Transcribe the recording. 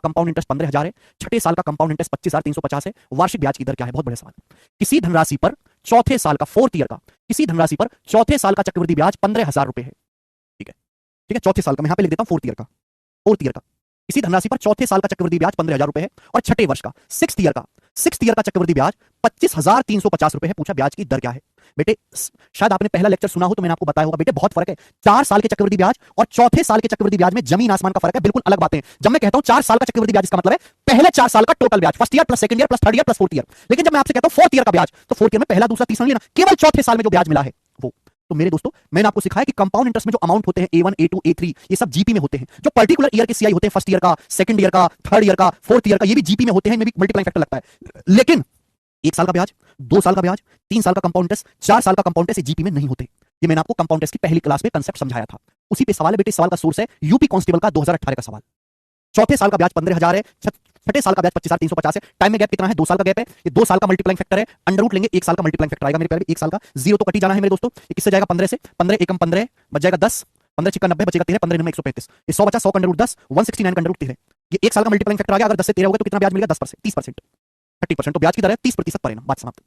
Compound interest 15,000 है, छठे साल का कंपाउंड इंटरेस्ट 25,350 है। वार्षिक ब्याज की दर क्या है? बहुत बड़ा सवाल। किसी धनराशि पर चौथे साल का, फोर्थ ईयर का, किसी धनराशि पर चौथे साल का चक्रवृद्धि ब्याज 15,000 रुपए है। ठीक है, ठीक है, चौथे साल का, मैं यहां पे लिख देता हूं फोर्थ ईयर का, फोर्थ ईयर का किसी धनराशि पर चौथे साल का चक्रवृद्धि ब्याज 15,000 रुपए है, और छठे वर्ष का, सिक्स्थ ईयर का चक्रवृद्धि ब्याज 25,350 रुपए है। पूछा ब्याज की दर क्या है? बेटे शायद आपने पहला लेक्चर सुना हो तो मैंने आपको बताया होगा, बेटे बहुत फर्क है 4 साल के चक्रवृद्धि ब्याज और चौथे साल के चक्रवृद्धि ब्याज में जमीन आसमान का फर्क है, बिल्कुल अलग बातें हैं। जब मैं कहता हूं 4 साल का चक्रवृद्धि ब्याज, इसका मतलब है पहले 4 साल का टोटल ब्याज, first year plus second year plus third year plus fourth year. लेकिन जब मैं आपसे कहता हूं फोर्थ ईयर का ब्याज, तो फोर्थ ईयर में पहला दूसरा तीसरा लेना, केवल चौथे साल में जो ब्याज मिला है वो। तो मेरे दोस्तों, मैंने आपको सिखाया कि कंपाउंड इंटरेस्ट में जो अमाउंट होते हैं A1 A2 A3, ये सब जीपी में होते हैं। जो पर्टिकुलर ईयर के सीआई होते हैं, फर्स्ट ईयर का, सेकंड ईयर का, थर्ड ईयर का, फोर्थ ईयर का, ये भी जीपी में होते हैं, इनमें भी मल्टीप्लाइंग फैक्टर लगता है। लेकिन 1 साल का ब्याज, 2 साल का ब्याज, 3 साल का कंपाउंड इंटरेस्ट, 4 साल का कंपाउंड इंटरेस्ट जीपी में नहीं होते। ये मैंने आपको कंपाउंड इंटरेस्ट की पहली क्लास में कंसेप्ट समझाया था। उसी पे सवाल है बेटे, सवाल का सोर्स है यूपी कांस्टेबल का 2018 का सवाल। चौथे साल का ब्याज 15,000 है, छठे साल का ब्याज 25,350 है। टाइम में गैप कितना है? 2 साल का गैप है। ये 2 साल का मल्टीप्लाइंग फैक्टर है, अंडर रूट लेंगे, 1 साल का मल्टीप्लाइंग फैक्टर आएगा मेरे प्यारे, 1 साल का, जीरो तो कटी जाना है मेरे दोस्तों। ये किससे जाएगा? 15 से, 15 एकम 15 बच जाएगा 10, 15 छिक्का 90 बचेगा 13, 15 में 135, ये 100 बचा, 100 का अंडर रूट 10, 169 का अंडर रूट 13। ये 1 साल का मल्टीप्लाइंग फैक्टर आ गया। अगर 10 से 13 होगा तो कितना ब्याज मिलेगा? 10%, 30%, 30%। तो ब्याज की दर है 30% पर एनम। बात समाप्त।